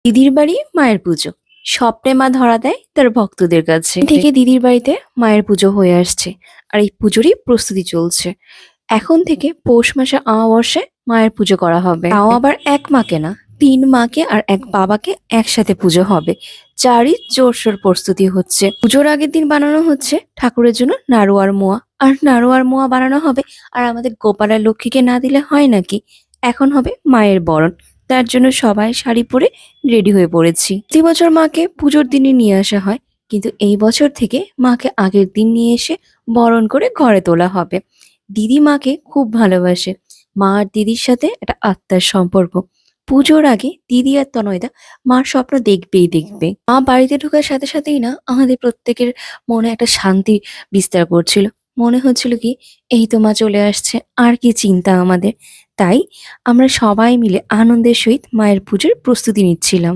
দিদির বাড়ি মায়ের পুজো। স্বপ্নে মা ধরা দেয় তার ভক্তদের কাছে। থেকে দিদির বাড়িতে মায়ের পুজো হয়ে আসছে আর এই পুজোরই প্রস্তুতি চলছে। এখন থেকে পৌষ মাসে অমাবস্যায় মায়ের পুজো করা হবে, তাও আবার এক মাকে না, 3 মাকে আর এক বাবাকে একসাথে পুজো হবে। চারই জোরসোর প্রস্তুতি হচ্ছে। পুজোর আগের দিন বানানো হচ্ছে ঠাকুরের জন্য নাড়ুয়ার মোয়া, আর নাড়ুয়ার মোয়া বানানো হবে। আর আমাদের গোপালের লক্ষ্মীকে না দিলে হয় নাকি? এখন হবে মায়ের বরণ। তার জন্য সবাই শাড়ি পরে রেডি হয়ে পড়েছি। প্রতি বছর মাকে পুজোর দিনই নিয়ে আসা হয়, কিন্তু এই বছর থেকে মাকে আগের দিন নিয়ে এসে বরণ করে ঘরে তোলা হবে। দিদি মাকে খুব ভালোবাসে। মা আর দিদির সাথে একটা আত্মার সম্পর্ক। পুজোর আগে দিদি আর তনয়দা মার স্বপ্ন দেখবেই দেখবে। মা বাড়িতে ঢোকার সাথে সাথেই না আমাদের প্রত্যেকের মনে একটা শান্তি বিস্তার করছিল। মনে হচ্ছিল কি, এই তো মা চলে আসছে, আর কি চিন্তা আমাদের। তাই আমরা সবাই মিলে আনন্দের সহিত মায়ের পুজোর প্রস্তুতি নিচ্ছিলাম।